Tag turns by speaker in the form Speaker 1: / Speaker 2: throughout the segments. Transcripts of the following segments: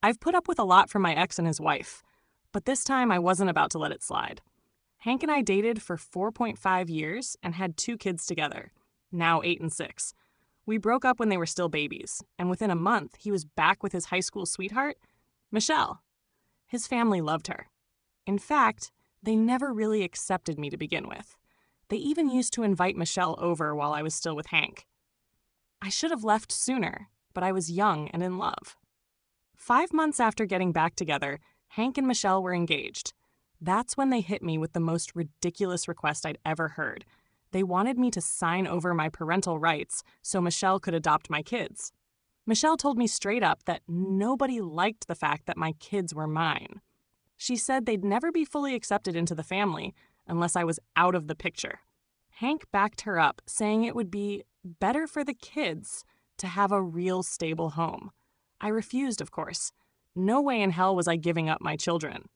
Speaker 1: I've put up with a lot from my ex and his wife, but this time I wasn't about to let it slide. Hank and I dated for 4.5 years and had 2 kids together, now 8 and 6. We broke up when they were still babies, and within a month, he was back with his high school sweetheart, Michelle. His family loved her. In fact, they never really accepted me to begin with. They even used to invite Michelle over while I was still with Hank. I should have left sooner, but I was young and in love. 5 months after getting back together, Hank and Michelle were engaged. That's when they hit me with the most ridiculous request I'd ever heard. They wanted me to sign over my parental rights so Michelle could adopt my kids. Michelle told me straight up that nobody liked the fact that my kids were mine. She said they'd never be fully accepted into the family unless I was out of the picture. Hank backed her up, saying it would be better for the kids to have a real stable home. I refused, of course. No way in hell was I giving up my children.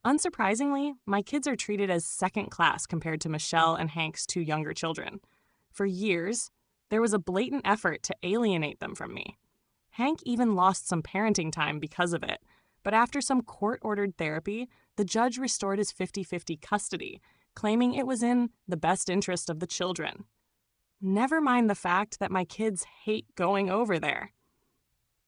Speaker 1: Unsurprisingly, my kids are treated as second class compared to Michelle and Hank's 2 younger children. For years, there was a blatant effort to alienate them from me. Hank even lost some parenting time because of it, but after some court-ordered therapy, the judge restored his 50-50 custody, claiming it was in the best interest of the children. Never mind the fact that my kids hate going over there.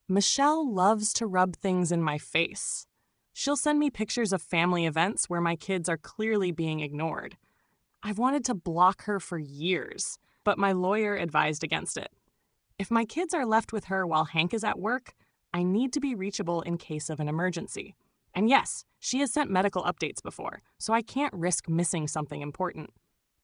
Speaker 1: Michelle loves to rub things in my face. She'll send me pictures of family events where my kids are clearly being ignored. I've wanted to block her for years, but my lawyer advised against it. If my kids are left with her while Hank is at work, I need to be reachable in case of an emergency. And yes, she has sent medical updates before, so I can't risk missing something important.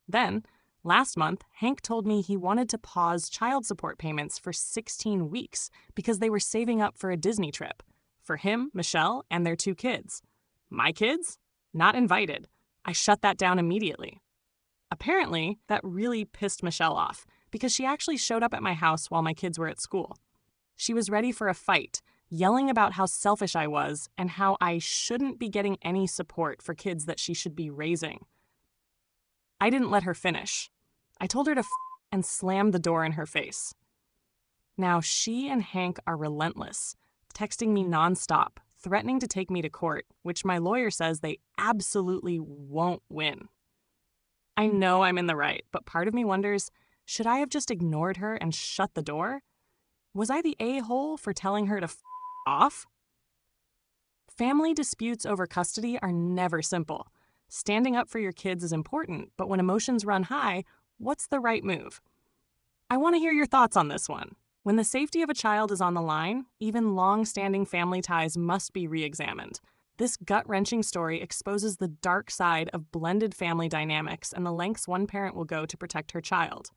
Speaker 1: Then, last month, Hank told me he wanted to pause child support payments for 16 weeks because they were saving up for a Disney trip. For him, Michelle, and their 2 kids. My kids? Not invited. I shut that down immediately. Apparently, that really pissed Michelle off because she actually showed up at my house while my kids were at school. She was ready for a fight, yelling about how selfish I was and how I shouldn't be getting any support for kids that she should be raising. I didn't let her finish. I told her to and slammed the door in her face. Now, she and Hank are relentless, texting me nonstop, threatening to take me to court, which my lawyer says they absolutely won't win. I know I'm in the right, but part of me wonders, should I have just ignored her and shut the door? Was I the a-hole for telling her to off? Family disputes over custody are never simple. Standing up for your kids is important, but when emotions run high, what's the right move? I want to hear your thoughts on this one. When the safety of a child is on the line, even long-standing family ties must be re-examined. This gut-wrenching story exposes the dark side of blended family dynamics and the lengths one parent will go to protect her child.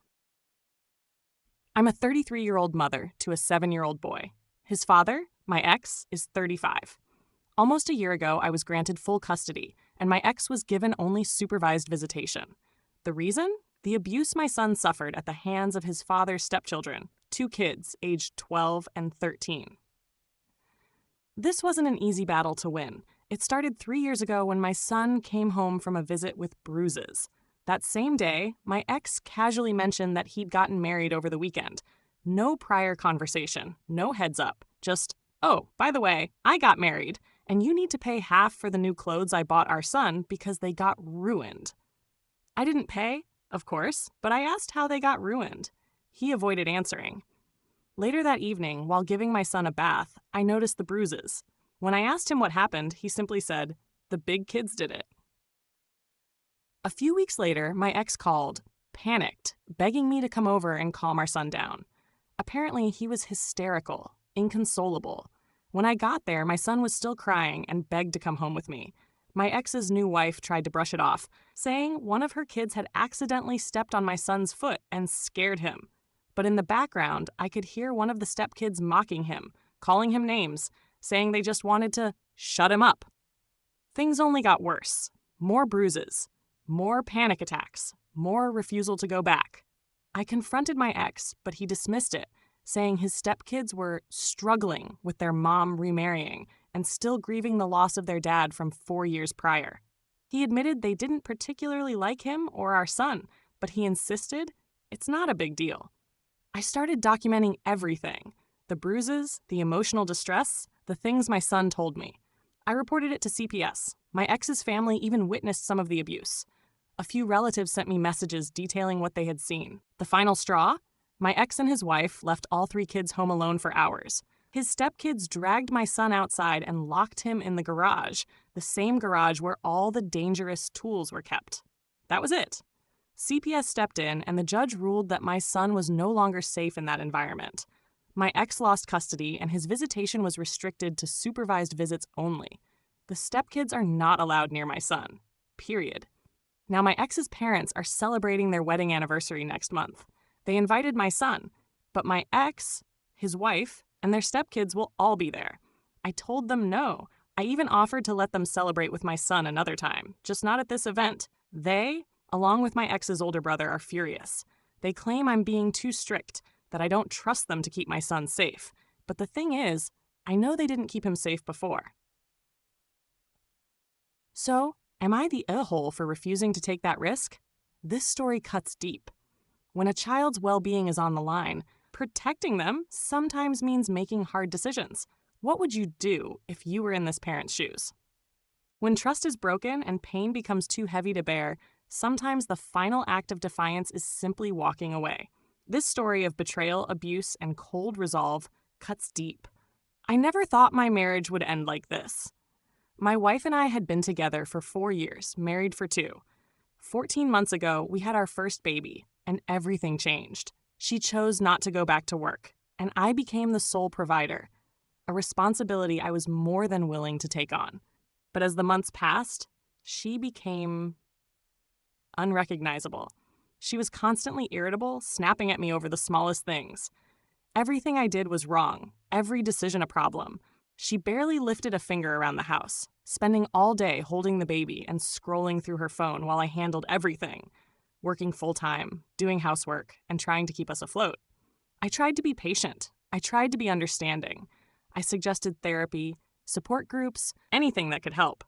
Speaker 1: I'm a 33-year-old mother to a 7-year-old boy. His father, my ex, is 35. Almost a year ago, I was granted full custody, and my ex was given only supervised visitation. The reason? The abuse my son suffered at the hands of his father's stepchildren, 2 kids aged 12 and 13. This wasn't an easy battle to win. It started 3 years ago when my son came home from a visit with bruises. That same day, my ex casually mentioned that he'd gotten married over the weekend. No prior conversation, no heads up, just, oh, by the way, I got married, and you need to pay half for the new clothes I bought our son because they got ruined. I didn't pay, of course, but I asked how they got ruined. He avoided answering. Later that evening, while giving my son a bath, I noticed the bruises. When I asked him what happened, he simply said, "The big kids did it." A few weeks later, my ex called, panicked, begging me to come over and calm our son down. Apparently, he was hysterical, inconsolable. When I got there, my son was still crying and begged to come home with me. My ex's new wife tried to brush it off, saying one of her kids had accidentally stepped on my son's foot and scared him. But in the background, I could hear one of the stepkids mocking him, calling him names, saying they just wanted to shut him up. Things only got worse. More bruises, more panic attacks, more refusal to go back. I confronted my ex, but he dismissed it, saying his stepkids were struggling with their mom remarrying and still grieving the loss of their dad from 4 years prior. He admitted they didn't particularly like him or our son, but he insisted it's not a big deal. I started documenting everything: the bruises, the emotional distress, The things my son told me. I reported it to CPS. My ex's family even witnessed some of the abuse. A few relatives sent me messages detailing what they had seen. The final straw? My ex and his wife left all 3 kids home alone for hours. His stepkids dragged my son outside and locked him in the garage, the same garage where all the dangerous tools were kept. That was it. CPS stepped in, and the judge ruled that my son was no longer safe in that environment. My ex lost custody, and his visitation was restricted to supervised visits only. The stepkids are not allowed near my son. Period. Now, my ex's parents are celebrating their wedding anniversary next month. They invited my son, but my ex, his wife, and their stepkids will all be there. I told them no. I even offered to let them celebrate with my son another time, just not at this event. They, along with my ex's older brother, are furious. They claim I'm being too strict, that I don't trust them to keep my son safe. But the thing is, I know they didn't keep him safe before. So, am I the a-hole for refusing to take that risk? This story cuts deep. When a child's well-being is on the line, protecting them sometimes means making hard decisions. What would you do if you were in this parent's shoes? When trust is broken and pain becomes too heavy to bear, sometimes the final act of defiance is simply walking away. This story of betrayal, abuse, and cold resolve cuts deep. I never thought my marriage would end like this. My wife and I had been together for 4 years, married for 2. 14 months ago, we had our first baby, and everything changed. She chose not to go back to work, and I became the sole provider, a responsibility I was more than willing to take on. But as the months passed, she became unrecognizable. She was constantly irritable, snapping at me over the smallest things. Everything I did was wrong, every decision a problem. She barely lifted a finger around the house, spending all day holding the baby and scrolling through her phone while I handled everything, working full-time, doing housework, and trying to keep us afloat. I tried to be patient. I tried to be understanding. I suggested therapy, support groups, anything that could help.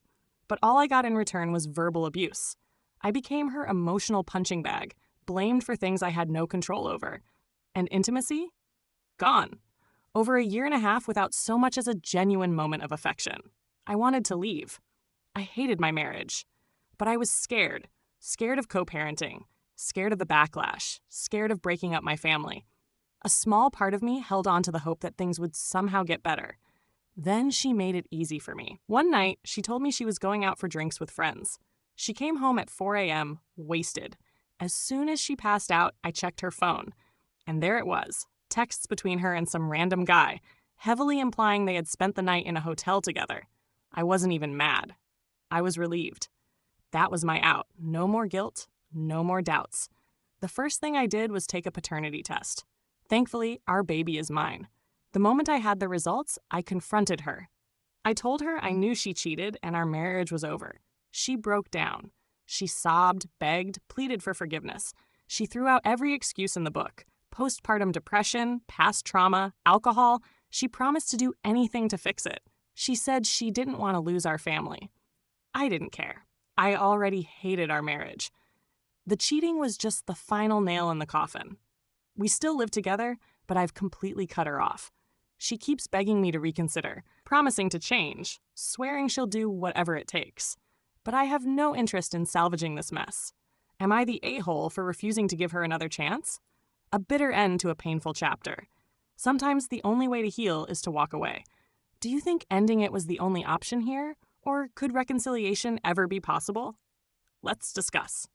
Speaker 1: But all I got in return was verbal abuse. I became her emotional punching bag, blamed for things I had no control over. And intimacy? Gone. Over a 1.5 years without so much as a genuine moment of affection. I wanted to leave. I hated my marriage. But I was scared. Scared of co-parenting. Scared of the backlash. Scared of breaking up my family. A small part of me held on to the hope that things would somehow get better. Then she made it easy for me. One night, she told me she was going out for drinks with friends. She came home at 4 a.m., wasted. As soon as she passed out, I checked her phone. And there it was, texts between her and some random guy, heavily implying they had spent the night in a hotel together. I wasn't even mad. I was relieved. That was my out. No more guilt, no more doubts. The first thing I did was take a paternity test. Thankfully, our baby is mine. The moment I had the results, I confronted her. I told her I knew she cheated and our marriage was over. She broke down. She sobbed, begged, pleaded for forgiveness. She threw out every excuse in the book. Postpartum depression, past trauma, alcohol. She promised to do anything to fix it. She said she didn't want to lose our family. I didn't care. I already hated our marriage. The cheating was just the final nail in the coffin. We still live together, but I've completely cut her off. She keeps begging me to reconsider, promising to change, swearing she'll do whatever it takes. But I have no interest in salvaging this mess. Am I the a-hole for refusing to give her another chance? A bitter end to a painful chapter. Sometimes the only way to heal is to walk away. Do you think ending it was the only option here? Or could reconciliation ever be possible? Let's discuss.